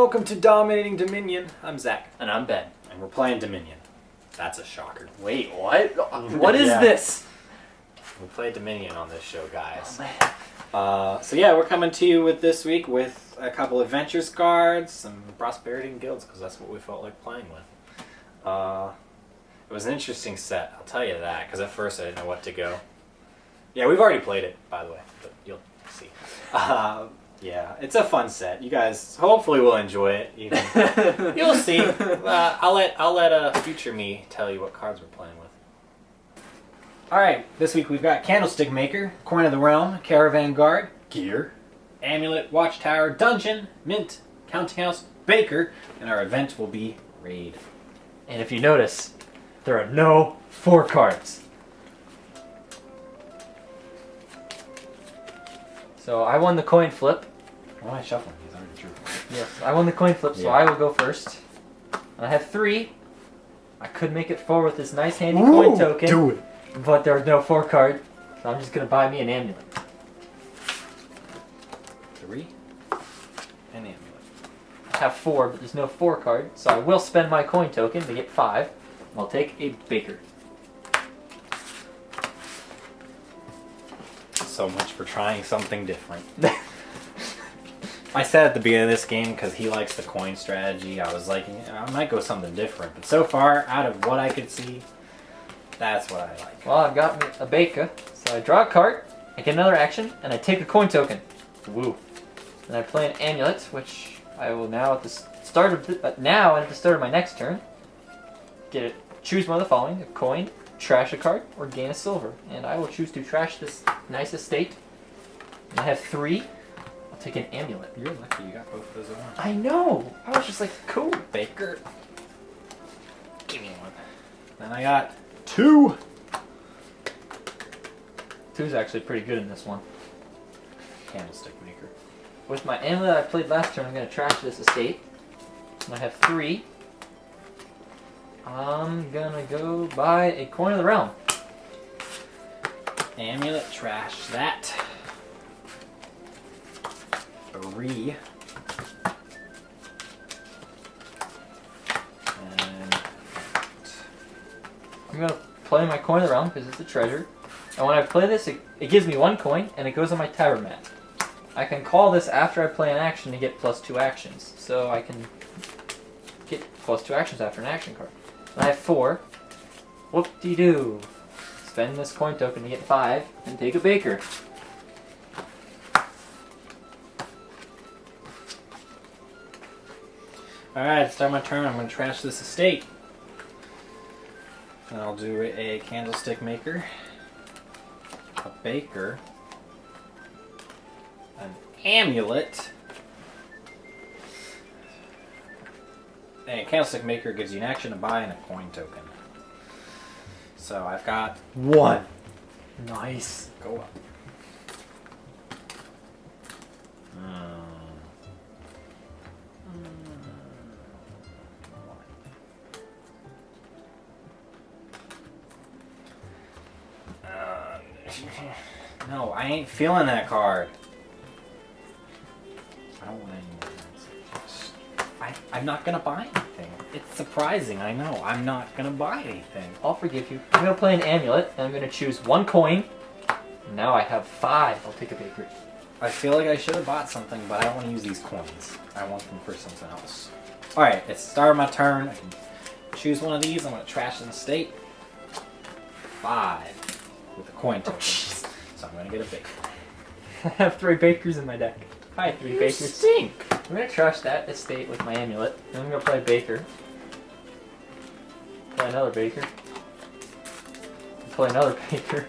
welcome to Dominating Dominion. I'm Zach. And I'm Ben. And we're playing Dominion. That's a shocker. Wait, what? What is this? We play Dominion on this show, guys. Oh, So yeah, we're coming to you with this week with a couple adventures cards, some prosperity and guilds, because that's what we felt like playing with. It was an interesting set, I'll tell you that, because at first I didn't know what to go. Yeah, we've already played it, by the way, but you'll see. Yeah, it's a fun set. You guys hopefully will enjoy it. You'll see. I'll let future me tell you what cards we're playing with. All right, this week we've got Candlestick Maker, Coin of the Realm, Caravan Guard, Gear, Amulet, Watchtower, Dungeon, Mint, Counting House, Baker, and our event will be Raid. And if you notice, there are no 4 cards. So I won the coin flip. Why am I shuffling? These aren't true. Yes, I won the coin flip, so I will go first. And I have 3. I could make it 4 with this nice handy coin token. Do it. But there are no 4 card, so I'm just going to buy me an amulet. 3. An amulet. I have 4, but there's no 4 card, so I will spend my coin token to get 5. I'll take a Baker. So much for trying something different. I said at the beginning of this game, because he likes the coin strategy, I was like, I might go something different. But so far, out of what I could see, that's what I like. Well, I've got me a Baker, so I draw a card, I get another action, and I take a coin token. Woo. And I play an amulet, which I will now at the start of my next turn, choose one of the following: a coin, trash a card, or gain a silver. And I will choose to trash this nice estate. And I have 3. I'll take an amulet. You're lucky you got both of those at once. I know! I was just like, cool. Baker. Give me one. Then I got 2. 2's actually pretty good in this one. Candlestick Maker. With my amulet I played last turn, I'm going to trash this estate. And I have 3. I'm going to go buy a Coin of the Realm. Amulet, trash that. 3. And I'm going to play my Coin of the Realm because it's a treasure. And when I play this, it gives me 1 coin and it goes on my tower mat. I can call this after I play an action to get +2 actions. So I can get +2 actions after an action card. And I have 4. Whoop-de-doo. Spend this coin token to get 5 and take a Baker. alright, start my turn. I'm going to trash this estate. And I'll do a Candlestick Maker, a Baker, an Amulet. A Candlestick Maker gives you an action to buy and a coin token. So I've got 1. Nice. Go up. No, I ain't feeling that card. I don't want any more. I'm not gonna buy anything. It's surprising, I know. I'm not gonna buy anything. I'll forgive you. I'm going to play an amulet, and I'm going to choose 1 coin. Now I have 5. I'll take a Baker. I feel like I should have bought something, but I don't want to use these coins. I want them for something else. Alright, it's the start of my turn. I can choose one of these. I'm going to trash an estate. 5 with a coin token. So I'm going to get a Baker. I have 3 Bakers in my deck. Hi, 3 You Bakers. stink! I'm going to trash that estate with my amulet. Then I'm going to play a Baker. Play another Baker. Play another Baker.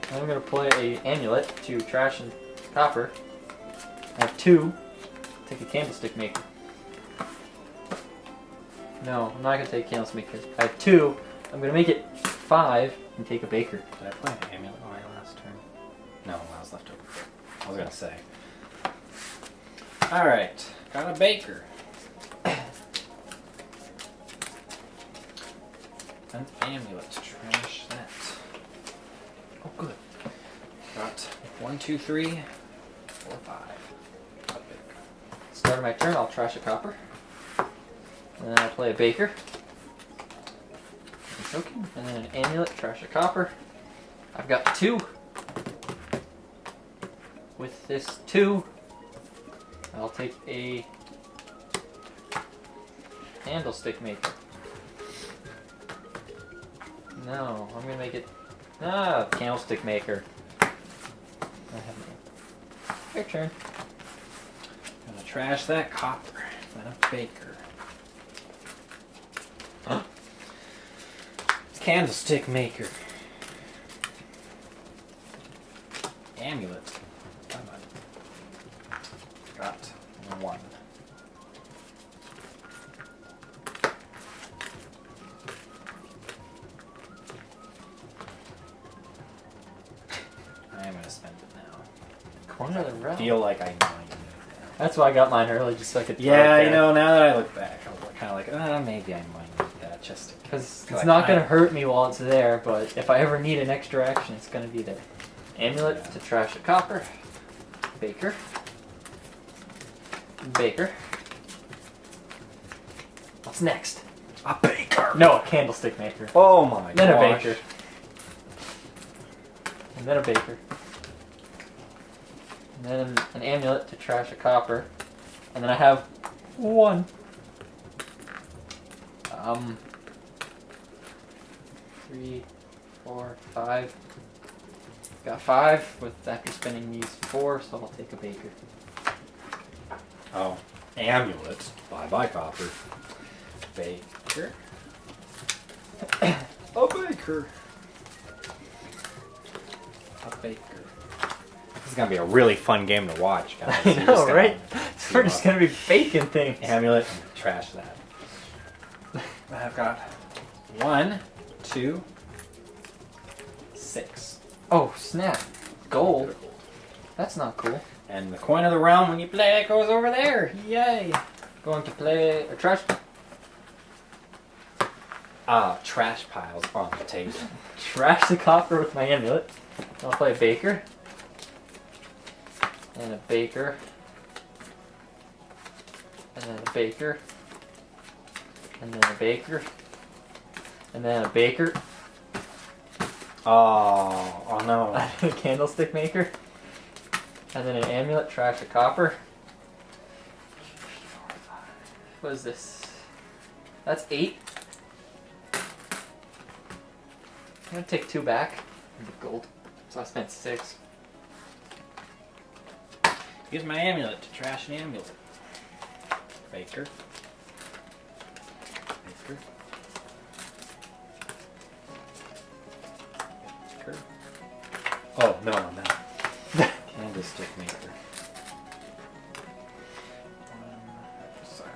And I'm going to play a amulet to trash and copper. I have 2. Take a Candlestick Maker. No, I'm not going to take a Candlestick Maker. I have 2. I'm going to make it 5 and take a Baker. Did I play an amulet on my last turn? No, I was left over. I was going to say. Alright, got a Baker. An amulet, trash that. Oh, good. Got 1, 2, 3, 4, 5. start of my turn, I'll trash a copper. And then I'll play a baker. A token. And then an amulet, trash a copper. I've got 2. With this 2, I'll take a candlestick maker. No, I'm gonna make it candlestick maker. I have no. Your turn. Gonna trash that copper. Then a baker. Candlestick maker. Amulet. Got 1. I am gonna spend it now. Corner of the realm. Feel like I know I can do that. That's why I got mine early, just so I could throw Yeah, it you there. know, now that I look back, I'm kind of like, maybe I might need that just in case. Because Like, it's not going to hurt me while it's there, but if I ever need an extra action, it's going to be there. Amulet Yeah. to trash a copper. Baker. Baker. What's next? A baker! No, a candlestick maker. Oh my Then gosh. a baker. And then a baker. And then an amulet to trash a copper. And then I have 1. 3, 4, 5. Got 5 with after spending these 4, so I'll take a baker. Oh, amulet. Bye copper. Baker. A baker. A baker. This is gonna be a really fun game to watch, guys. I You're just know, gonna right? see We're just what- gonna be baking things. Amulet and trash that. I've got 1, 2, 6. Oh snap! Gold. That's not cool. And the coin of the realm, when you play it, goes over there. Yay! Going to play a trash. Trash piles on the table. Trash the copper with my amulet. I'll play a baker. And a baker. And then a baker. And then a baker. And then a baker. Oh no. A candlestick maker. And then an amulet, trash a copper. What is this? That's 8. I'm gonna take 2 back. And get gold. So I spent 6. Use my amulet to trash an amulet. Baker. Baker. Baker. Oh, no, no. Candlestick maker. Sorry.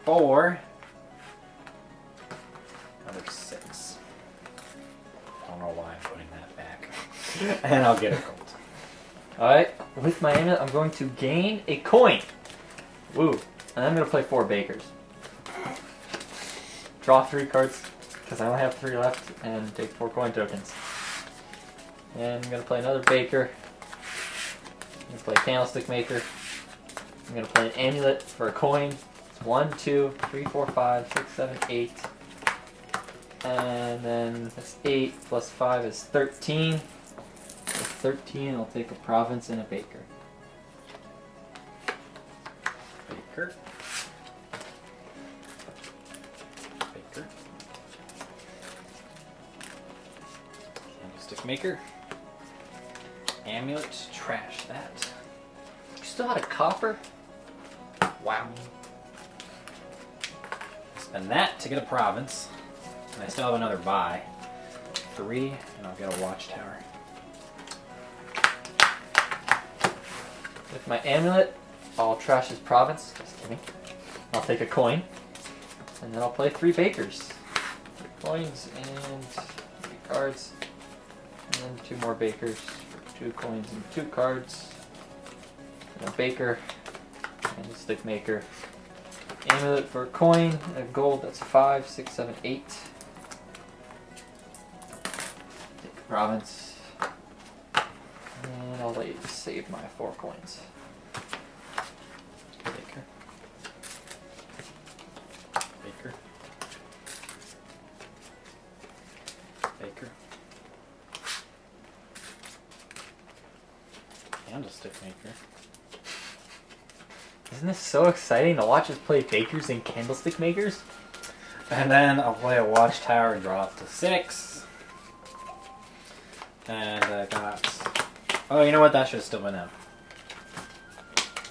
4. Another 6. I don't know why I'm putting that back. And I'll get a gold. Alright, with my amulet, I'm going to gain a coin. Woo. And I'm going to play 4 bakers. Draw 3 cards, because I only have 3 left, and take 4 coin tokens. And I'm going to play another baker. I'm going to play a candlestick maker. I'm going to play an amulet for a coin. It's 1, 2, 3, 4, 5, 6, 7, 8. And then that's 8 plus 5 is 13. With 13, I'll take a province and a baker. Baker. Baker. Candlestick maker. Amulet. Trash that. You still had a copper? Wow. Spend that to get a province. And I still have another buy. 3, and I'll get a watchtower. With my amulet, I'll trash his province. Just kidding. I'll take a coin. And then I'll play 3 bakers. 3 coins and 3 cards. And then 2 more bakers for 2 coins and 2 cards. And a baker. And a stick maker. Amulet for a coin. A gold, that's 5, 6, 7, 8. Take a province. And I'll save my 4 coins. Baker. Candlestick maker. Isn't this so exciting to watch us play bakers and candlestick makers? And then I'll play a Watchtower and draw up to 6. And I got... Oh, you know what? That should have still been out.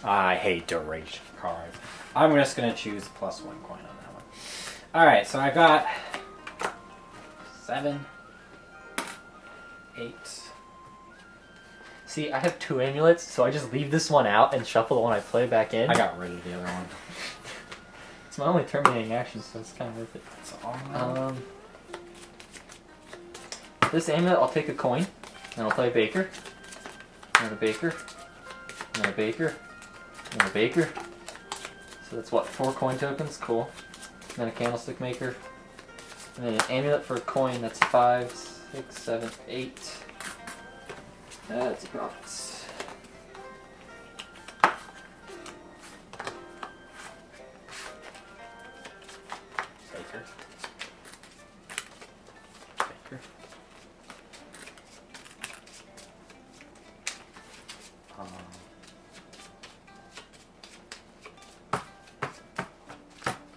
I hate duration cards. I'm just going to choose +1 coin on that one. Alright, so I got 7, 8. See, I have 2 amulets, so I just leave this one out and shuffle the one I play back in. I got rid of the other one. It's my only terminating action, so it's kind of worth it. That's all. This amulet, I'll take a coin, and I'll play Baker, and a Baker, and a Baker, and a Baker. So that's what, 4 coin tokens? Cool. And then a candlestick maker, and then an amulet for a coin. That's 5, 6, 7, 8. That's profits. Baker. Baker.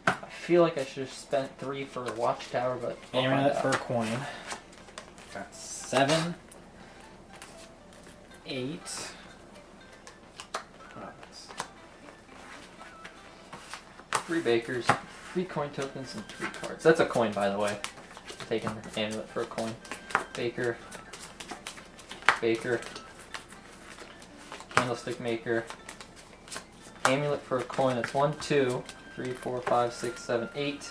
I feel like I should have spent 3 for a Watchtower, but I'll find Amulet out. for a coin. Got 7, 8. Profits. 3 bakers, 3 coin tokens, and 3 cards. That's a coin, by the way. I'm taking the amulet for a coin. Baker. Baker. Candlestick maker. Amulet for a coin. That's 1, 2, 3, 4, 5, 6, 7, 8.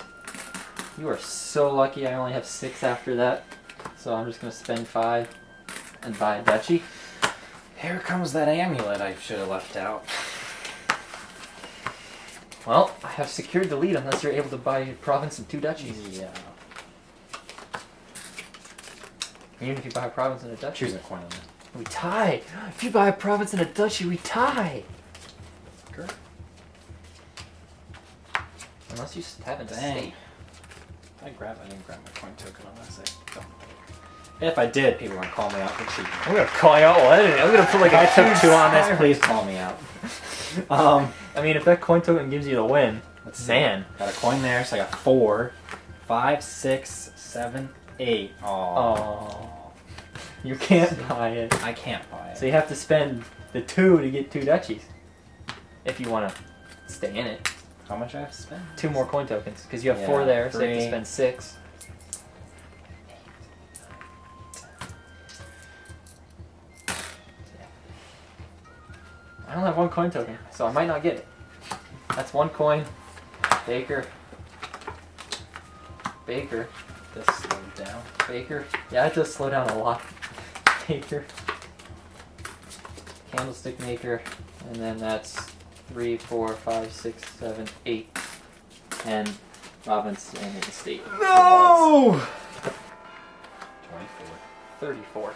You are so lucky I only have 6 after that. So I'm just going to spend 5 and buy a duchy. Here comes that amulet I should have left out. Well, I have secured the lead unless you're able to buy a province and 2 duchies. Yeah. Even if you buy a province and a duchy. Choosing a coin on that. We tie. If you buy a province and a duchy, we tie. Sure. Unless you haven't Dang. state. I didn't grab my coin token on that side. Don't. If I did, people are gonna call me out for cheating. I'm gonna call you out. What? I'm gonna put like If I a took 2 on this, please call me out. I mean, if that coin token gives you the win, Let's see. man. Got a coin there, so I got 4, 5, 6, 7, 8. Oh, you can't buy it. I can't buy it. So you have to spend the 2 to get 2 duchies. If you want to stay in it. How much I have to spend? 2 more coin tokens because you have Yeah, 4 there, so you have to 3. spend 6. I only have 1 coin token, so I might not get it. That's 1 coin. Baker. Baker. This slowed down. Baker. Yeah, it does slow down a lot. Baker. Candlestick maker. And then that's 3, 4, 5, 6, 7, 8. And province and an estate. No! 34.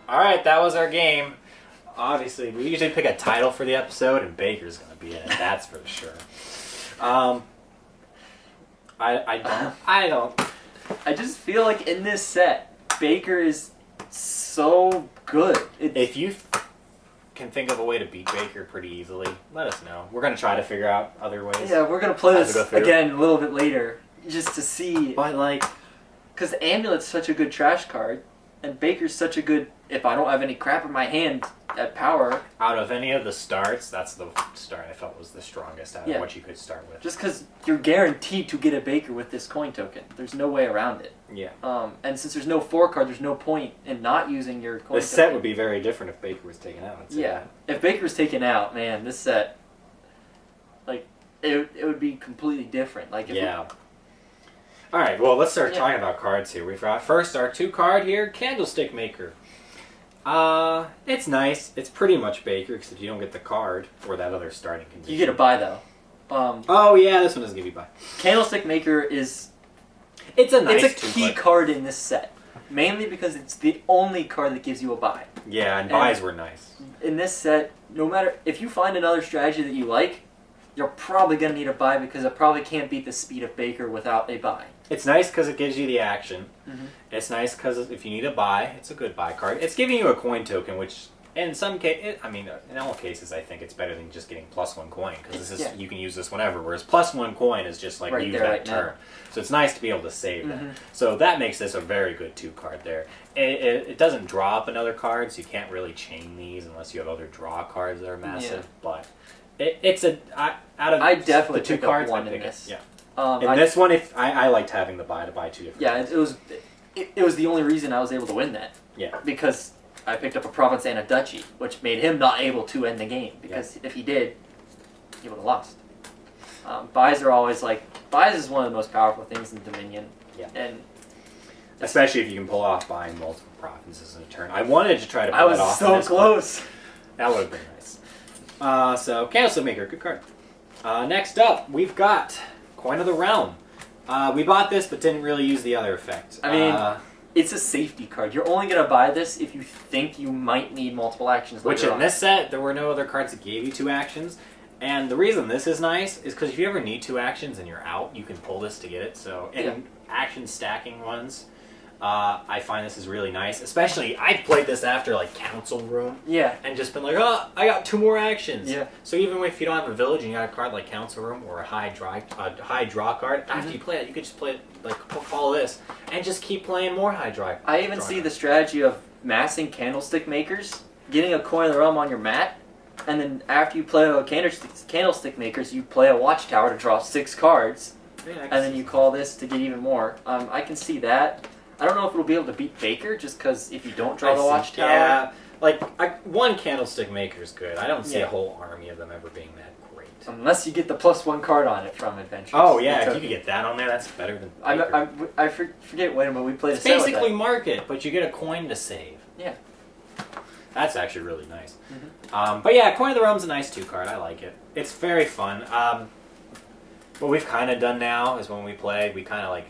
Alright, that was our game. Obviously, we usually pick a title for the episode, and Baker's gonna be in it, that's for sure. I don't. I just feel like in this set, Baker is so good. If you can think of a way to beat Baker pretty easily, let us know. We're gonna try to figure out other ways. Yeah, we're gonna play As we this go through. again a little bit later, just to see. But like, Because Amulet's such a good trash card, and Baker's such a good, if I don't have any crap in my hand at power, out of any of the starts, that's the start I felt was the strongest out of Yeah. what you could start with. just because you're guaranteed to get a Baker with this coin token. There's no way around it. Yeah. And since there's no 4 card, there's no point in not using your coin This token. set would be very different if Baker was taken out. I'd say Yeah. If Baker was taken out, man, this set, like, it would be completely different. Like, if Yeah. All right, well, let's start Yeah. talking about cards here. We've got first our 2 card here, Candlestick Maker. It's nice. It's pretty much Baker, except you don't get the card for that other starting condition. you get a buy, though. Oh, yeah, this one doesn't give you buy. Candlestick Maker is... It's a nice It's a key card in this set. Mainly because it's the only card that gives you a buy. Yeah, and buys were nice. In this set, no matter... If you find another strategy that you like, you're probably going to need a buy because it probably can't beat the speed of Baker without a buy. It's nice because it gives you the action. Mm-hmm. It's nice because if you need a buy, it's a good buy card. It's giving you a coin token, which in some case, in all cases, I think it's better than just getting +1 coin because this is you can use this whenever. Whereas +1 coin is just like use that turn. So it's nice to be able to save that. So that makes this a very good 2 card there. It doesn't draw up another card, so you can't really chain these unless you have other draw cards that are massive. But it's out of I definitely the 2 pick cards. up one I pick in this. it. Yeah. In this one, if I liked having the buy to buy 2 different. Yeah, it was the only reason I was able to win that. Yeah. Because I picked up a province and a duchy, which made him not able to end the game. Because if he did, he would have lost. Buys are always buys is one of the most powerful things in Dominion. Yeah. And especially if you can pull off buying multiple provinces in a turn. I wanted to try to pull that off. I was so close. That would have been nice. So Candlestick Maker, good card. Next up, we've got Coin of the Realm. We bought this, but didn't really use the other effect. I mean, it's a safety card. You're only going to buy this if you think you might need multiple actions. Which in this set, there were no other cards that gave you 2 actions. And the reason this is nice is because if you ever need 2 actions and you're out, you can pull this to get it. So in action stacking ones, I find this is really nice. Especially, I've played this after Council Room. Yeah. And just been like, oh, I got 2 more actions. Yeah. So even if you don't have a village and you got a card like Council Room or a high draw card, after you play it, you could just play it, follow this, and just keep playing more high draw. I even see the strategy of massing Candlestick Makers, getting a Coin of the Realm on your mat, and then after you play a Candlestick Makers, you play a Watchtower to draw 6 cards, and then you call this to get even more. I can see that. I don't know if it'll be able to beat Baker, just because if you don't draw the Watchtower... Yeah, one Candlestick Maker is good. I don't see a whole army of them ever being that great. Unless you get the +1 card on it from Adventures. Oh, yeah, if you could get that on there, that's better than Baker. I forget when we played it's basically Market, but you get a coin to save. Yeah. That's actually really nice. But yeah, Coin of the Realm's a nice 2 card. I like it. It's very fun. What we've kind of done now is when we play, we kind of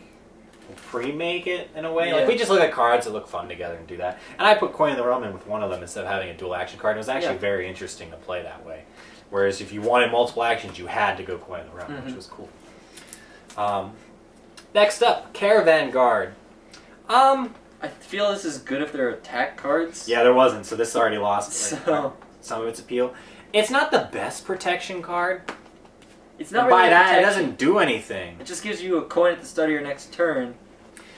pre-make it in a way. Yeah. We just look at cards that look fun together and do that. And I put Coin of the Realm in with one of them instead of having a dual action card. It was actually very interesting to play that way. Whereas if you wanted multiple actions, you had to go Coin of the Realm, which was cool. Next up, Caravan Guard. I feel this is good if they're attack cards. Yeah, there wasn't, so this already lost some of its appeal. It's not the best protection card. It's not really by that, it doesn't do anything. It just gives you a coin at the start of your next turn.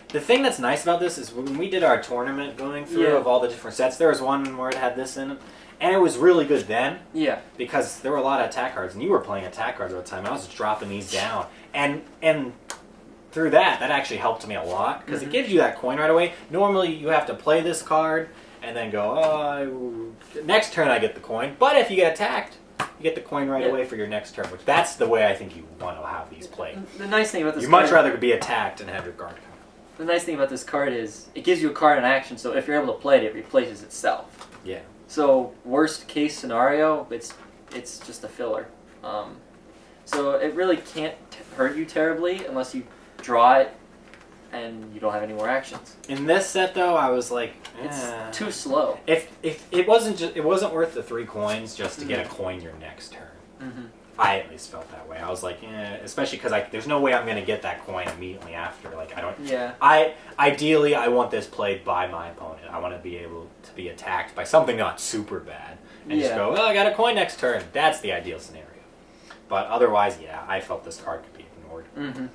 The thing that's nice about this is when we did our tournament going through of all the different sets, there was one where it had this in it, and it was really good then. Yeah. Because there were a lot of attack cards, and you were playing attack cards all the time. I was just dropping these down, and through that actually helped me a lot because it gives you that coin right away. Normally, you have to play this card and then go, oh, next turn I get the coin. But if you get attacked, you get the coin right away for your next turn, which that's the way I think you want to have these played. The nice thing about this You'd card... much rather be attacked and have your guard come. The nice thing about this card is it gives you a card in action, so if you're able to play it, it replaces itself. Yeah. So worst case scenario, it's just a filler. So it really can't hurt you terribly unless you draw it and you don't have any more actions. In this set, though, I was like, it's too slow. If it wasn't worth the 3 coins just to get a coin your next turn. I at least felt that way. I was like, especially because there's no way I'm going to get that coin immediately after. Like I don't. Yeah. Ideally, I want this played by my opponent. I want to be able to be attacked by something not super bad and just go, oh, I got a coin next turn. That's the ideal scenario. But otherwise, yeah, I felt this card could be ignored.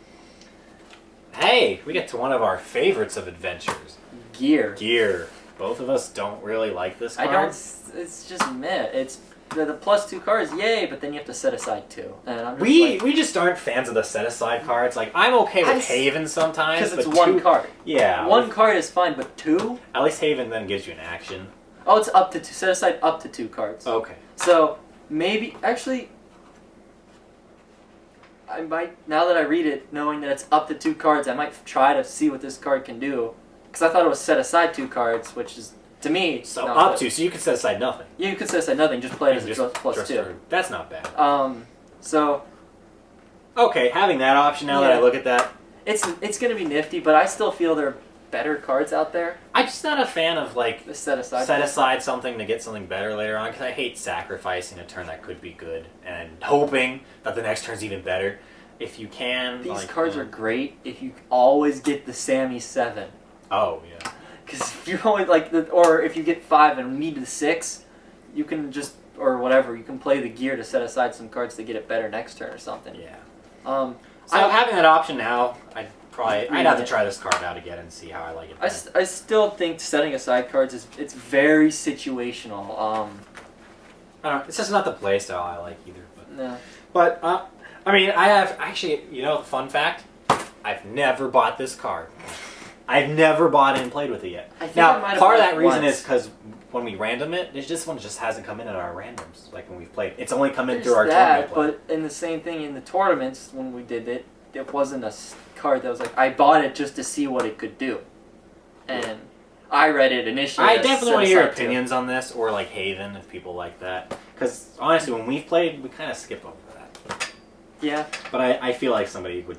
Hey, we get to one of our favorites of adventures. Gear. Both of us don't really like this card. I don't. It's just meh. It's the +2 cards, yay! But then you have to set aside 2. And I'm just we just aren't fans of the set aside cards. Like I'm okay with Haven sometimes because it's 1 card. Yeah, 1 card is fine, but 2. At least Haven then gives you an action. Oh, it's up to 2. Set aside up to 2 cards. Okay. So maybe actually. I might, now that I read it, knowing that it's up to 2 cards, I might try to see what this card can do. Because I thought it was set aside 2 cards, which is, to me... So up to, so you could set aside nothing. Yeah, you could set aside nothing, just play it as a +2. That's not bad. So... Okay, having that option now that I look at that... It's going to be nifty, but I still feel there are better cards out there. I'm just not a fan of, like... The set aside something to get something better later on, because I hate sacrificing a turn that could be good and hoping that the next turn's even better. if you can. These like, cards are great if you always get the Sammy 7. Oh yeah. Because if you only or if you get 5 and need the 6, you can just or whatever you can play the gear to set aside some cards to get it better next turn or something. Yeah. So having that option now, I'd have to try this card out again and see how I like it. I still think setting aside cards it's very situational. I don't know. It's just not the play style I like either. But No. But I mean, I have actually. Fun fact: I've never bought this card. I've never bought it and played with it yet. I think Now, I might have part of bought that it reason once. is because when we random it, this one just hasn't come in at our randoms. Like when we've played, it's only come in There's through our that, tournament play. but in the same thing in the tournaments when we did it, it wasn't a card that was like I bought it just to see what it could do, and I read it initially. I as definitely set want to hear aside too. opinions on this, or like Haven, if people like that. Because honestly, when we've played, we kind of skip over that. Yeah, But I feel like somebody would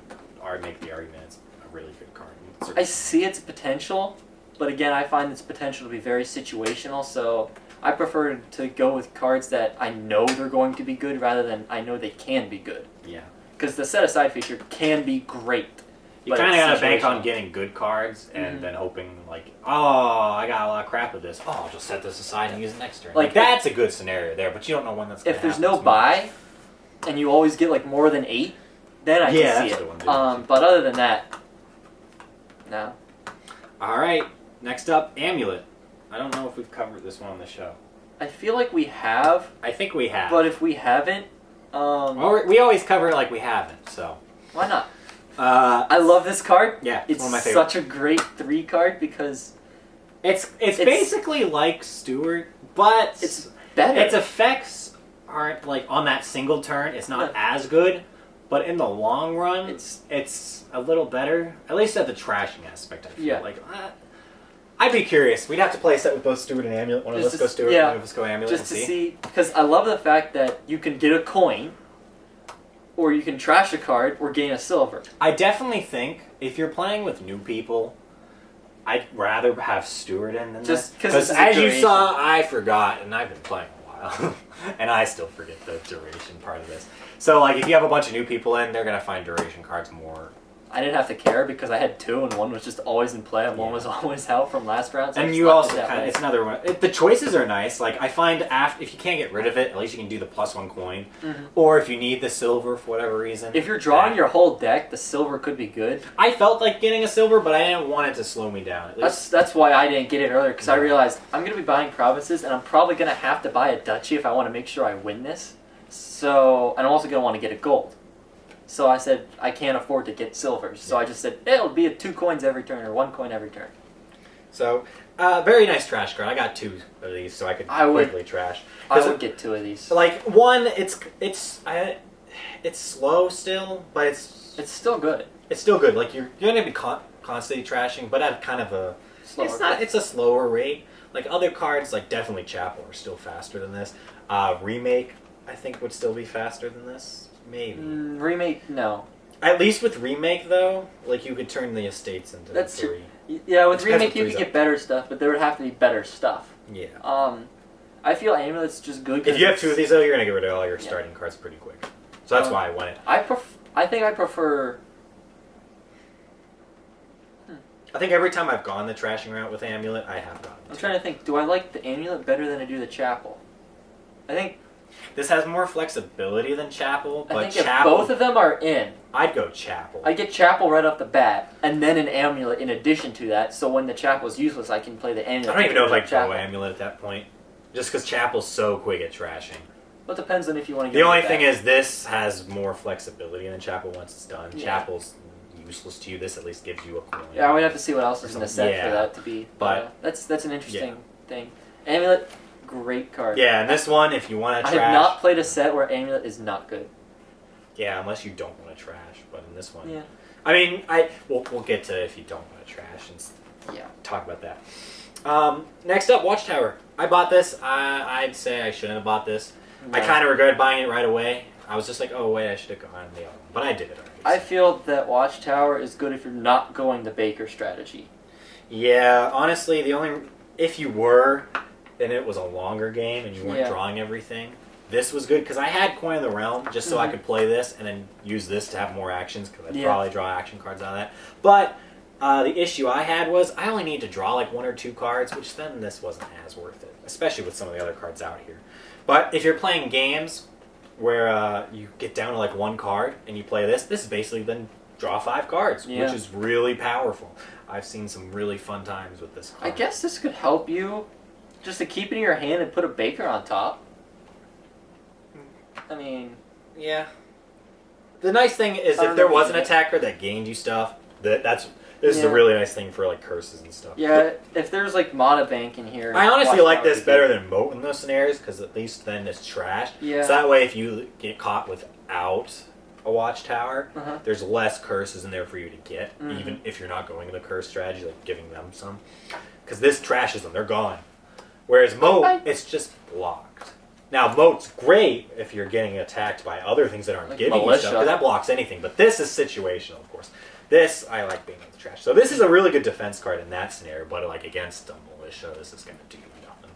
make the argument it's a really good card. I see its potential, but again, I find its potential to be very situational. So I prefer to go with cards that I know they're going to be good rather than I know they can be good. Yeah. Because the set aside feature can be great. You but kind of it's got to bank on situational. getting good cards and Mhm. then hoping, like, oh, I got a lot of crap with this. Oh, I'll just set this aside and use it next turn. Like, Like that's a good scenario there, but you don't know when that's going to If there's happen. no buy, and you always get like more than 8, then I Yeah, can see that's it. the one, dude. But other than that, no. All right, next up, Amulet. I don't know if we've covered this one on the show. I feel like we have, I think we have. but if we haven't, Well, we always cover it like we haven't, so. why not? Uh, I love this card. yeah, It's one of my favorite. such a great 3 card because It's basically like Stewart, but it's better. its effects aren't like on that single turn. It's not No. as good, but in the long run, It's- it's a little better. At least at the trashing aspect, I feel Yeah. like. I'd be curious. We'd have to play a set with both Stewart and Amulet. One of us Just go to- Stewart, yeah, one of us go Amulet, just and to see. see, because I love the fact that you can get a coin, or you can trash a card, or gain a silver. I definitely think if you're playing with new people, I'd rather have Stewart in than Just this. 'cause this is a as you duration. saw, I forgot, and I've been playing a while, and I still forget the duration part of this. So, like, if you have a bunch of new people in, they're gonna find duration cards more. I didn't have to care because I had 2 and one was just always in play and one Yeah. was always out from last round. So I And just you left also it that kind of, way. it's another one. The choices are nice. Like, I find if you can't get rid of it, at least you can do the +1 coin. Mhm. Or if you need the silver for whatever reason. If you're drawing that- your whole deck, the silver could be good. I felt like getting a silver, but I didn't want it to slow me down. At least, That's why I didn't get it earlier because I Yeah. realized I'm going to be buying provinces and I'm probably going to have to buy a duchy if I want to make sure I win this. So, and I'm also going to want to get a gold. So I said I can't afford to get silvers. So I just said it'll be 2 coins every turn or 1 coin every turn. So, very nice trash card. I got 2 of these, so I could I would- quickly trash. I 'Cause would get 2 of these. like one, it's slow still, but It's still good. it's still good. Like you're gonna be constantly trashing, but at kind of a Slower. it's a slower rate. Like other cards, like definitely Chapel are still faster than this. Remake, I think would still be faster than this. Maybe. Remake, no. At least with remake though, like you could turn the estates into That's true. 3. Yeah, with It depends remake what you three's could up. get better stuff, but there would have to be better stuff. Yeah. I feel Amulet's just good. 'cause If you have it's- 2 of these though, you're gonna get rid of all your Yeah. starting cards pretty quick. So that's why I want it. I think I prefer. I think every time I've gone the trashing route with Amulet, I have gotten. I'm 2. trying to think. Do I like the Amulet better than I do the Chapel? I think. This has more flexibility than Chapel, but I think Chapel, if both of them are in, I'd go Chapel. I get Chapel right off the bat, and then an Amulet in addition to that. So when the Chapel is useless, I can play the Amulet. I don't even know if I'd Chapel. go Amulet at that point, just because Chapel's so quick at trashing. Well, it depends on if you want to. The only thing is, this has more flexibility than Chapel once it's done. Yeah. Chapel's useless to you. This at least gives you a coin. Yeah, I would have to see what else is in the set Yeah. for that to be. But- that's an interesting thing. Amulet, great card. Yeah, and this one, if you want to I trash, have not played a set where Amulet is not good. yeah, unless you don't want to trash. But in this one, Yeah. I mean, we'll get to if you don't want to trash and Yeah. talk about that. Next up, Watchtower. I bought this. I'd say I shouldn't have bought this. I No. kind of regret buying it right away. I was just like, oh wait, I should have gone the other one, but I did it already. I feel that Watchtower is good if you're not going the Baker strategy. Yeah, honestly, if you were, then it was a longer game and you weren't Yeah. drawing everything. this was good because I had Coin of the Realm just so I could play this and then use this to have more actions because I'd probably draw action cards out of that. But the issue I had was I only need to draw like 1 or 2 cards, which then this wasn't as worth it, especially with some of the other cards out here. But if you're playing games where you get down to like 1 card and you play this is basically then draw 5 cards, which is really powerful. I've seen some really fun times with this card. I guess this could help you just to keep it in your hand and put a Baker on top. I mean... Yeah. The nice thing is if there was an attacker that gained you stuff, this is a really nice thing for like curses and stuff. Yeah, if there's like Mana Bank in here... I honestly like this better than Moat in those scenarios because at least then it's trashed. Yeah. So that way if you get caught without a Watchtower, there's less curses in there for you to get, even if you're not going the curse strategy, like giving them some. Because this trashes them, they're gone. Whereas Moat, it's just blocked. Now, Moat's great if you're getting attacked by other things that aren't giving you stuff, because that blocks anything. But this is situational, of course. This, I like being able to trash. So this is a really good defense card in that scenario, but like against a Militia, this is going to do nothing.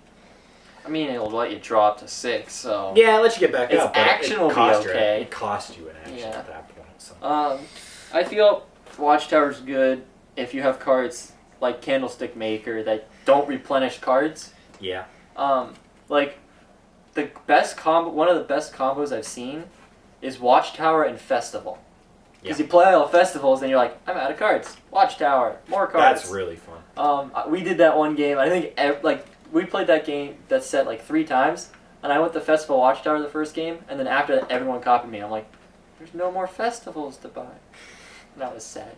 I mean, it'll let you draw up to 6, so... Yeah, it lets you get back up, but action will be okay. It costs you an action at that point. So. I feel Watchtower's good if you have cards like Candlestick Maker that don't replenish cards. Yeah. Like, the best combo, one of the best combos I've seen is Watchtower and Festival. Because you play all festivals and you're like, I'm out of cards. Watchtower, more cards. That's really fun. We did that one game. I think we played that set like 3 times, and I went to Festival Watchtower the first game, and then after that, everyone copied me. I'm like, there's no more festivals to buy. And that was sad.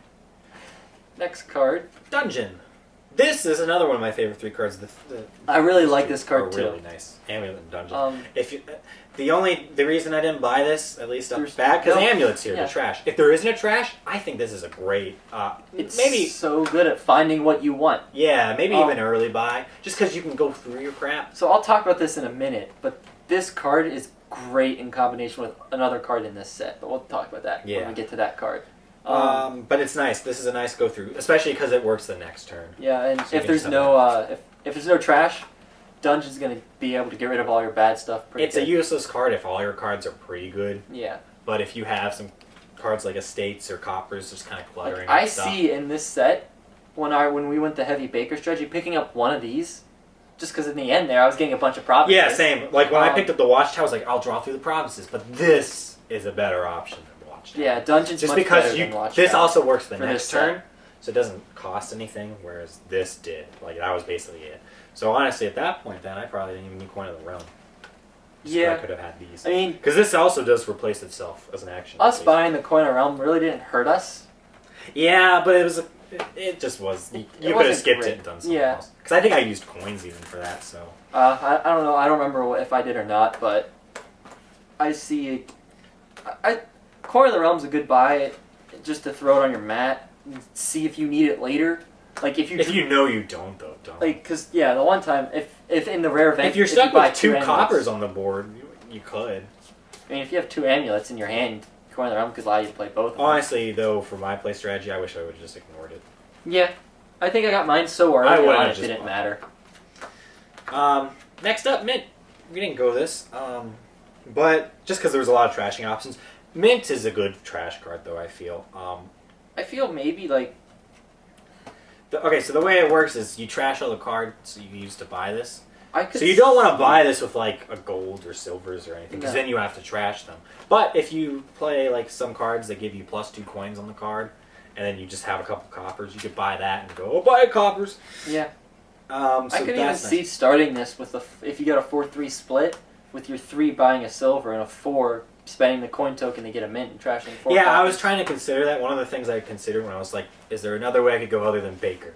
Next card. Dungeon. This is another one of my favorite 3 cards. I really like this card too. Really nice. Amulet and Dungeon. The reason I didn't buy this, at least off the bat, because Amulet's here, the trash. If there isn't a trash, I think this is a great... it's maybe so good at finding what you want. Yeah, maybe even early buy, just because you can go through your crap. So I'll talk about this in a minute, but this card is great in combination with another card in this set, but we'll talk about that when we get to that card. But it's nice. This is a nice go through, especially because it works the next turn. Yeah, and so if there's no if there's no trash, Dungeon's gonna be able to get rid of all your bad stuff. It's a useless card if all your cards are pretty good. Yeah. But if you have some cards like Estates or Coppers, just kind of cluttering. Like, I see in this set when we went the heavy Baker strategy, picking up one of these. Just because in the end there, I was getting a bunch of provinces. Yeah, same. Like when I picked up the Watchtower, I was like, I'll draw through the provinces. But this is a better option than Watchtower. Yeah, Dungeon's just much because better than Watchtower. This also works the next turn, so it doesn't cost anything, whereas this did. Like, that was basically it. So honestly, at that point then, I probably didn't even need Coin of the Realm. Yeah. I could have had these. I mean... Because this also does replace itself as an action. Us buying the Coin of the Realm really didn't hurt us. Yeah, but it was... It just was... You could have skipped it and done something else. Because I think I used coins even for that, so... I don't know. I don't remember if I did or not, but... I see... Coin of the Realm's a good buy, just to throw it on your mat and see if you need it later. Like if you know you don't, though, don't. Like, because, yeah, the one time, if in the rare event... If you're stuck with 2 coppers on the board, you could. I mean, if you have 2 amulets in your hand, Coin of the Realm could allow you to play both of them. Honestly, though, for my play strategy, I wish I would have just ignored it. Yeah. I think I got mine so early on it didn't matter. Next up, Mint. We didn't go this, but just because there was a lot of trashing options. Mint is a good trash card, though, I feel. I feel maybe, like... Okay, so the way it works is you trash all the cards you use to buy this. So you don't want to buy this with, like, a gold or silvers or anything, because then you have to trash them. But if you play, like, some cards that give you +2 coins on the card, and then you just have a couple coppers, you could buy that and go, oh, buy coppers! Yeah. So I could even see starting this with if you got a 4-3 split, with your 3 buying a silver and a 4 spending the coin token to get a mint and trashing 4 Yeah, copies. I was trying to consider that. One of the things I considered when I was like, is there another way I could go other than Baker?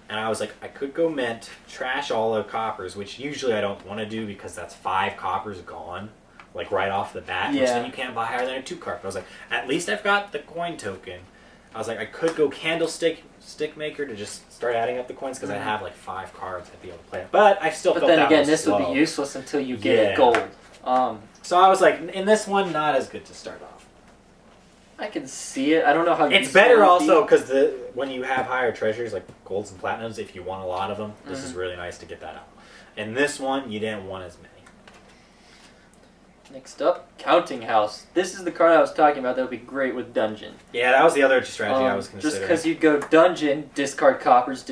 And I was like, I could go mint, trash all the coppers, which usually I don't want to do because that's 5 coppers gone, like right off the bat, which then you can't buy higher than a 2 card. But I was like, at least I've got the coin token. I was like, I could go Candlestick Maker to just start adding up the coins because I have like 5 cards I'd be able to play it. But I still felt that was slow. But then again, this would be useless until you get a gold. So I was like, in this one, not as good to start off. I can see it. I don't know how. It's better also because when you have higher treasures like golds and platinums, if you want a lot of them, this is really nice to get that out. In this one, you didn't want as many. Next up, Counting House. This is the card I was talking about that would be great with Dungeon. Yeah, that was the other strategy I was Just considering. because you'd go Dungeon, discard coppers,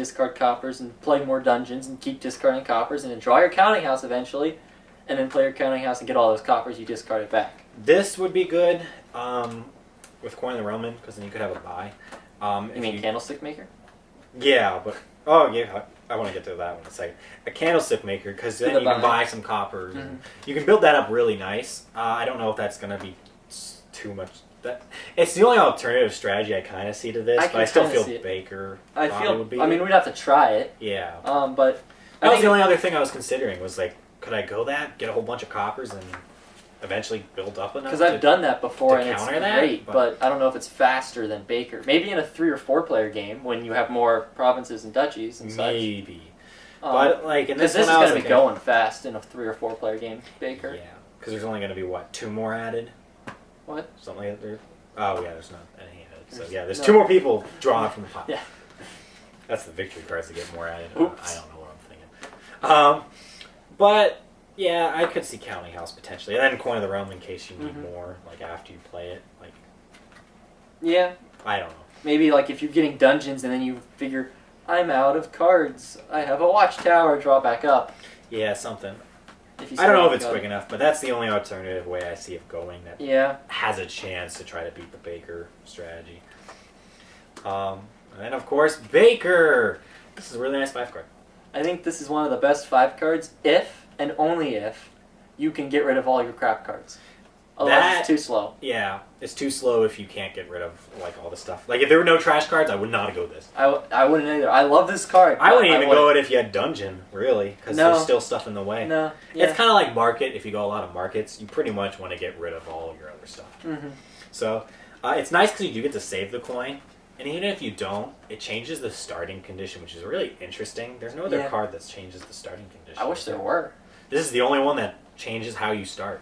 and play more dungeons, and keep discarding coppers, and then draw your Counting House eventually, and then play your Counting House and get all those coppers you discarded back. This would be good with Coin of the Roman, because then you could have a buy. You mean Candlestick Maker? Yeah, but... Oh, yeah, I want to get to that one in a second. A Candlestick Maker, because then you can buy some coppers. Mm-hmm. You can build that up really nice. I don't know if that's going to be too much... It's the only alternative strategy I kind of see to this, but I still feel Baker would be. I mean, we'd have to try it. Yeah. But... That was the only other thing I was considering, was like, could I go that, get a whole bunch of coppers, and eventually build up enough? Because I've done that before, and it's that, great, but I don't know if it's faster than Baker. Maybe in a 3 or 4 player game, when you have more provinces and duchies and such. Maybe. But, like, in this one, is going to be going fast in a 3 or 4 player game, Baker. Yeah, because there's only going to be, 2 more added? What? Something like that. Oh, yeah, there's not any added. So, yeah, there's 2 more people drawing from the pot. Yeah. That's the victory cards that get more added. Oops. I don't know what I'm thinking. But, yeah, I could see Counting House potentially. And then Coin of the Realm in case you need more, like, after you play it. Like, yeah. I don't know. Maybe, like, if you're getting dungeons and then you figure, I'm out of cards. I have a watchtower, draw back up. Yeah, something. I don't know if it's quick enough, but that's the only alternative way I see of going that has a chance to try to beat the Baker strategy. And then, of course, Baker! This is a really nice 5 card. I think this is one of the best 5 cards if, and only if, you can get rid of all your crap cards. Otherwise, it's too slow. Yeah, it's too slow if you can't get rid of like all the stuff. Like if there were no trash cards, I would not go this. I wouldn't either. I love this card. I wouldn't even go it if you had Dungeon, really, because there's still stuff in the way. No, yeah. It's kind of like Market. If you go a lot of Markets, you pretty much want to get rid of all of your other stuff. Mm-hmm. So it's nice because you do get to save the coin, and even if you don't, it changes the starting condition, which is really interesting. There's no other card that changes the starting condition. I wish there were. This is the only one that changes how you start.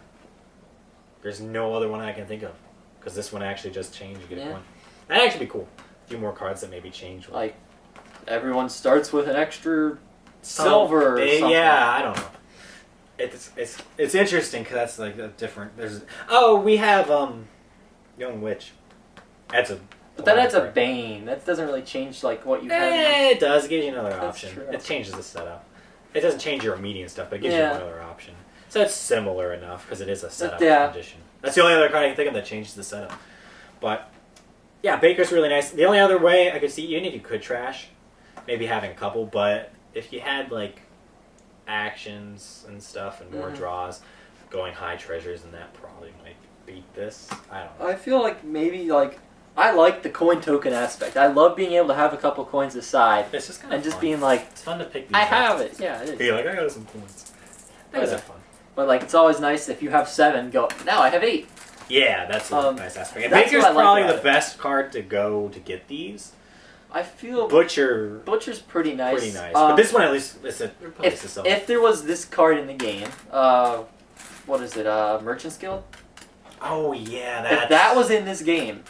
There's no other one I can think of. Because this one actually just changed. You get a coin. That'd actually be cool. A few more cards that maybe change. Like, everyone starts with an extra silver or something. Yeah, I don't know. It's interesting because that's like a different... we have Young Witch. That's a... But that adds a Bane. That doesn't really change like what you have. It does. It gives you another option. True. It changes the setup. It doesn't change your immediate stuff, but it gives you another option. So it's similar enough because it is a setup condition. That's the only other card I can think of that changes the setup. But yeah, Baker's really nice. The only other way I could see, even if you could trash, maybe having a couple, but if you had like actions and stuff and more draws, going high treasures, and that probably might beat this. I don't know. I feel like maybe like I like the coin token aspect. I love being able to have a couple coins aside. It's just kind of fun. Being like, it's fun to pick these I up. have it. Yeah, it is. You're like, I got some coins. Those are fun. But like, it's always nice if you have 7, go, now I have 8. Yeah, that's a nice aspect. And that's Baker's what I like probably about the it. best card to go to get these. I feel Butcher's pretty nice. Pretty nice. But this one at least is a place to sell. If there was this card in the game, what is it? Merchant's Guild. Oh yeah, if that was in this game,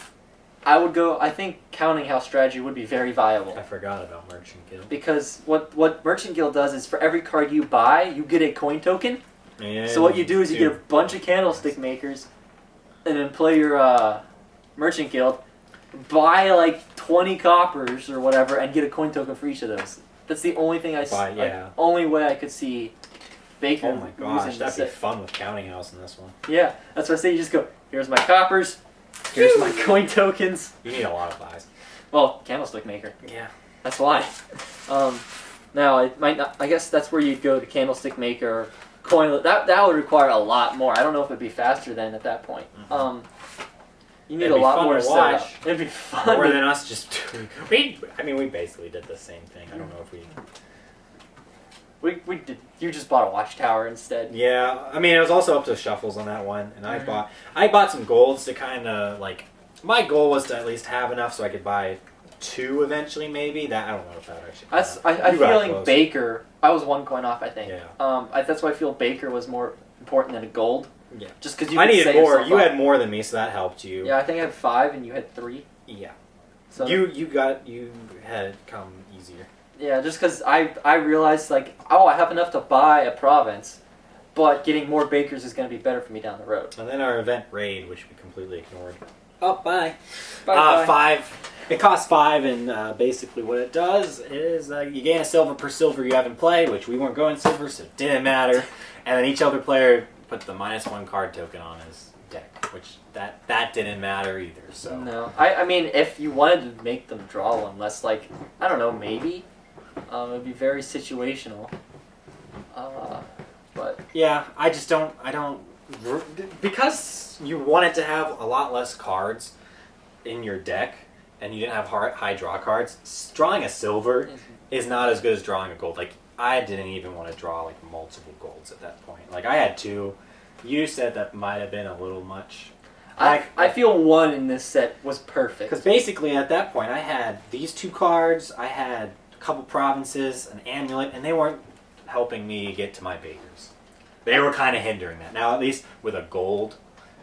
I would go. I think Counting House strategy would be very viable. I forgot about Merchant Guild. Because what Merchant Guild does is for every card you buy, you get a coin token. And so what you do is you get a bunch of Candlestick Makers, and then play your Merchant Guild, buy like 20 coppers or whatever, and get a coin token for each of those. That's the only thing only way I could see Baker. Oh my gosh, that'd be fun with Counting House in this one. Yeah, that's what I say. You just go, here's my coppers, here's my coin tokens. You need a lot of buys. Well, Candlestick Maker. Yeah. That's why. Now, it might not... I guess that's where you'd go to Candlestick Maker, coin... That would require a lot more. I don't know if it'd be faster then at that point. You need a lot more to watch. It'd be fun. More than us just doing... we basically did the same thing. I don't know if we did. You just bought a watchtower instead. Yeah, I mean it was also up to shuffles on that one, and I bought some golds to kind of like. My goal was to at least have enough so I could buy 2 eventually, maybe. That I don't know if that actually. I feel like Baker. I was 1 coin off, I think. Yeah. That's why I feel Baker was more important than a gold. Yeah. Just because you. I needed more. You had more than me, so that helped you. Yeah, I think I had 5 and you had 3. Yeah. So you had it come easier. Yeah, just because I realized, like, oh, I have enough to buy a province, but getting more bakers is going to be better for me down the road. And then our event raid, which we completely ignored. Oh, bye. Bye. 5. It costs 5, and basically what it does is you gain a silver per silver you have in play, which we weren't going silver, so it didn't matter. And then each other player put the -1 card token on his deck, which that didn't matter either. So No, I mean, if you wanted to make them draw one, less like, I don't know, maybe. It would be very situational. But yeah, I don't because you wanted to have a lot less cards in your deck, and you didn't have high draw cards. Drawing a silver is not as good as drawing a gold. Like, I didn't even want to draw like multiple golds at that point. Like, I had 2. You said that might have been a little much. I feel 1 in this set was perfect. Because basically at that point I had these 2 cards, I had a couple provinces, an amulet, and they weren't helping me get to my bakers. They were kind of hindering that. Now at least with a gold,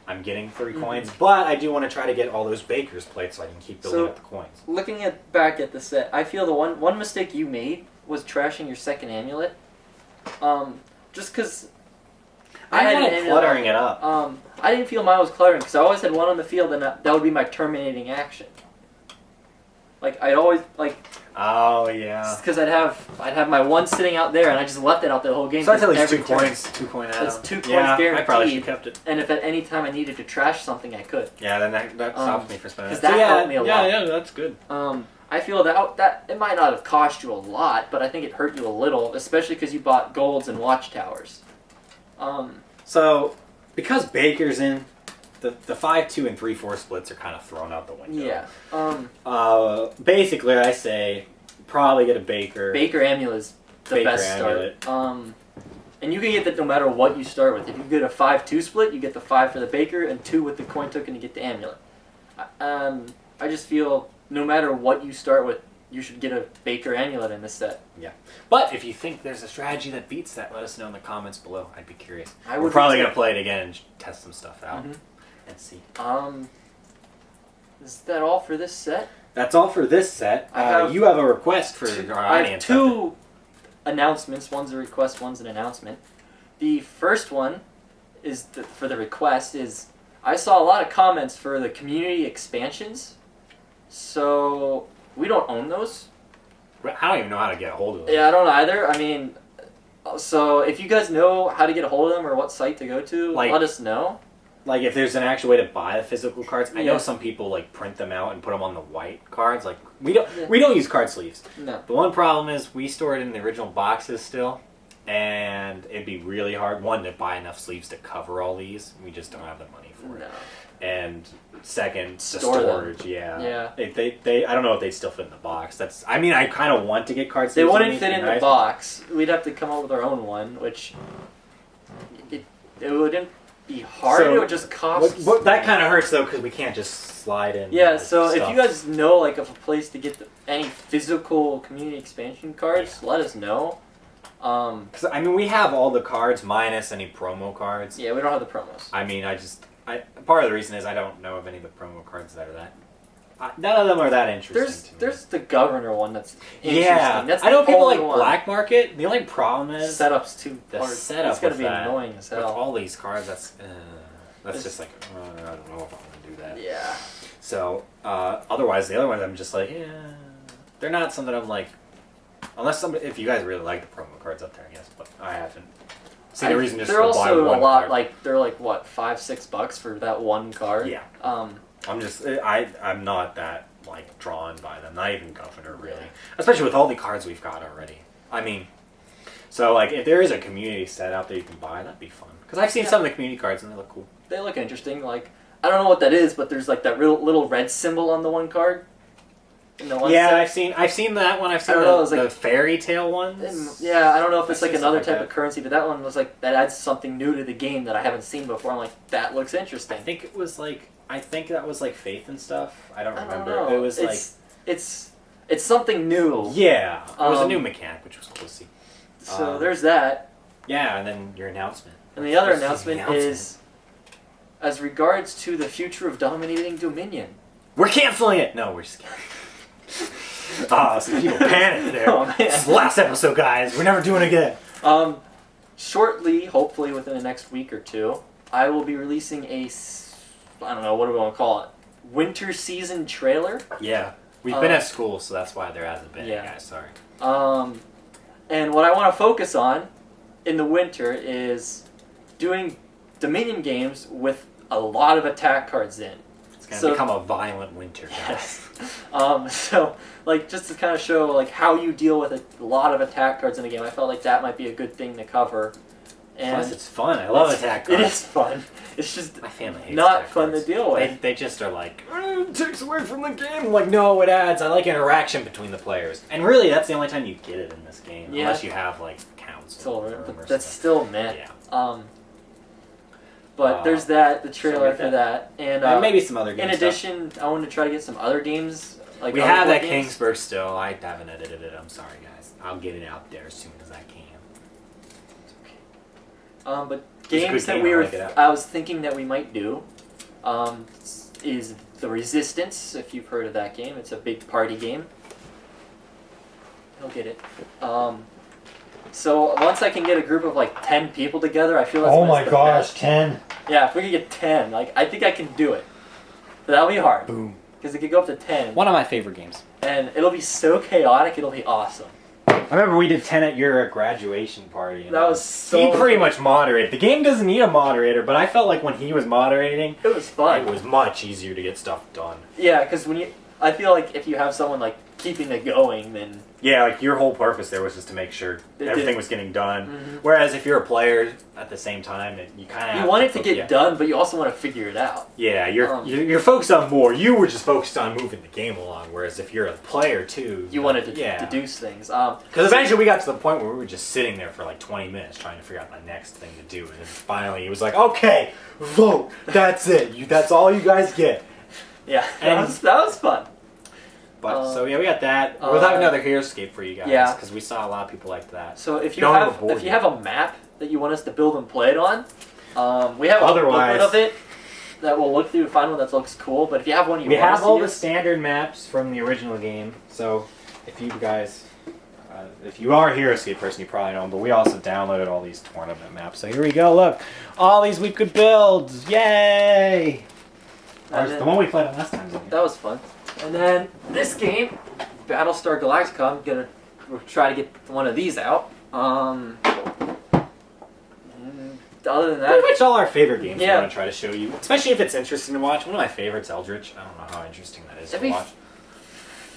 I'm getting 3 coins, but I do want to try to get all those bakers played so I can keep building up the coins. Looking back at the set, I feel the one mistake you made was trashing your second amulet. Just because I had cluttering it up. I didn't feel mine was cluttering because I always had 1 on the field, and that would be my terminating action. Like, I'd always like. Oh yeah. Because I'd have my 1 sitting out there, and I just left it out the whole game. So that's at least every 2 turn. coins. 2 coin add-on. That's 2 coins yeah, guaranteed. I probably should have kept it. And if at any time I needed to trash something, I could. Yeah, then that stopped me from spending it. Because that helped me a lot. Yeah, that's good. I feel that it might not have cost you a lot, but I think it hurt you a little, especially because you bought golds and watchtowers. So, because Baker's in, the 5, 2, and 3, 4 splits are kind of thrown out the window. Yeah. Basically, I say probably get a Baker. Baker Amulet is the best Amulet. start. And you can get that no matter what you start with. If you get a 5-2 split, you get the 5 for the Baker, and 2 with the coin token, you get the Amulet. I just feel no matter what you start with, you should get a Baker Amulet in this set. Yeah. But if you think there's a strategy that beats that, let us know in the comments below. I'd be curious. We're probably going to play it again and test some stuff out and see. Is that all for this set? That's all for this set. You have a request for our audience. I have 2 announcements. One's a request, one's an announcement. The first one is for the request is I saw a lot of comments for the community expansions. So we don't own those. I don't even know how to get a hold of them. Yeah, I don't either. I mean, so if you guys know how to get a hold of them or what site to go to, let us know. Like, if there's an actual way to buy the physical cards, I know some people like print them out and put them on the white cards. Like, we don't use card sleeves. No. The one problem is we store it in the original boxes still, and it'd be really hard, 1, to buy enough sleeves to cover all these. We just don't have the money for it. No. And 2nd, the Store storage. them. Yeah. They I don't know if they'd still fit in the box. I kind of want to get card sleeves. They wouldn't fit in the box. We'd have to come up with our own one, which it wouldn't be hard. So, it would just cost. That kind of hurts though because we can't just slide in. Yeah. So stuff. if you guys know like of a place to get any physical community expansion cards, let us know. Because we have all the cards minus any promo cards. Yeah, we don't have the promos. Part of the reason is I don't know of any of the promo cards that are that. None of them are that interesting. There's the governor one that's interesting. Yeah, That's I know people only like one. Black Market. The only problem is Setup's too the hard. setup. It's gonna with be that, annoying as with hell. all these cards. That's just like I don't know if I want to do that. Yeah. So otherwise, the other ones I'm just like, they're not something I'm like. Unless if you guys really like the promo cards up there, I guess, but I haven't. See the reason just they're to also buy one a lot card. like they're like what $5-6 for that one card. Yeah. I'm not that like drawn by them. Not even Governor really, especially with all the cards we've got already. So like if there is a community set out there you can buy, that'd be fun. Because I've seen some of the community cards and they look cool. They look interesting. Like I don't know what that is, but there's like that real little red symbol on the one card. In the one set. I've seen that one. I've seen the fairy tale ones. Yeah, I don't know if it's I've like seen another something type like of currency, but that one was like that adds something new to the game that I haven't seen before. I'm like, that looks interesting. I think that was like Faith and stuff. I don't remember. Know. It was it's something new. Yeah, it was a new mechanic, which was cool to see. So there's that. Yeah, and then your announcement. And the other announcement is, as regards to the future of dominating Dominion. We're canceling it. No, we're just kidding. Some people panicked there. Oh, man. This is the last episode, guys. We're never doing it again. shortly, hopefully within the next week or two, I will be releasing I don't know, what do we want to call it? Winter season trailer. Yeah. We've been at school, so that's why there hasn't been any, guys. Sorry. And what I want to focus on in the winter is doing Dominion games with a lot of attack cards in. It's going to become a violent winter, guys. Yes. So, like, just to kind of show, like, how you deal with a lot of attack cards in a game, I felt like that might be a good thing to cover. And plus, it's fun. I love attack cards. It is fun. It's just my family hates not attack fun cards. to deal with. They just are like, it takes away from the game. I'm like, no, it adds. I like interaction between the players. And really, that's the only time you get it in this game. Yeah. Unless you have, like, counts. But that's still meh. Yeah. But there's the trailer for that. And maybe some other games. In addition, I wanted to try to get some other games. Like we other have board that games. Kingsburg still. I haven't edited it. I'm sorry, guys. I'll get it out there as soon as I can. But games that I was thinking that we might do is The Resistance, if you've heard of that game. It's a big party game. I'll get it. So once I can get a group of like 10 people together, I feel that's the best. 10. Yeah, if we could get 10, like I think I can do it. But that'll be hard. Boom. Because it could go up to 10. One of my favorite games. And it'll be so chaotic, it'll be awesome. I remember we did 10 at your graduation party. And That was so he pretty much moderated. The game doesn't need a moderator, but I felt like when he was moderating, it was fun. it was much easier to get stuff done. Yeah, because I feel like if you have someone like keeping it going, then yeah, like your whole purpose there was just to make sure everything was getting done. Mm-hmm. Whereas if you're a player at the same time, you kind of want it to get done, but you also want to figure it out. Yeah, you're focused on more. You were just focused on moving the game along. Whereas if you're a player too, you wanted to deduce things. Because eventually we got to the point where we were just sitting there for like 20 minutes trying to figure out the next thing to do, and then finally it was like, okay, vote. That's it. That's all you guys get. Yeah, that was fun. But so yeah, we got that. We'll have another Heroescape for you guys. Yeah, because we saw a lot of people like that. So if you have a map that you want us to build and play it on, we have a booklet of it that we'll look through and find one that looks cool. But if you have one, we have all the standard maps from the original game. So if you guys, if you are a Heroescape person, you probably know them. But we also downloaded all these tournament maps. So here we go. Look, all these we could build. Yay! The one we played on last time. That was fun. And then this game, Battlestar Galactica, I'm gonna try to get one of these out. Other than that, pretty much all our favorite games we want to try to show you, especially if it's interesting to watch. One of my favorites, Eldritch. I don't know how interesting that is to watch.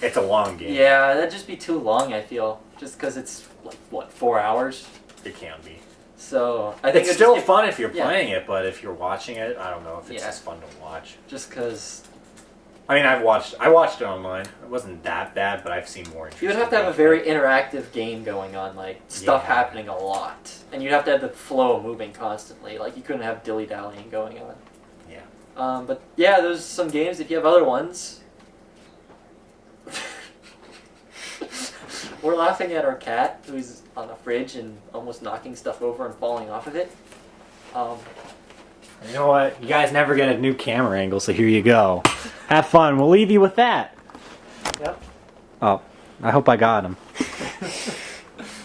It's a long game. Yeah, that'd just be too long, I feel. Just because it's, like, what, 4 hours? It can be. So, I think it's still fun if you're playing it, but if you're watching it, I don't know if it's just fun to watch. Just because... I mean, I watched it online. It wasn't that bad, but I've seen more interesting. You would have to have a very interactive game going on, like, stuff happening a lot. And you'd have to have the flow moving constantly. Like, you couldn't have dilly-dallying going on. Yeah. But, yeah, there's some games. If you have other ones... We're laughing at our cat, who's on the fridge and almost knocking stuff over and falling off of it. You know what? You guys never get a new camera angle, so here you go. Have fun. We'll leave you with that. Yep. Oh, I hope I got him.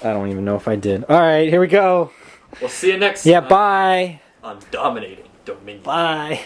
I don't even know if I did. All right, here we go. We'll see you next time. Yeah, bye. On Dominating Dominion. Bye.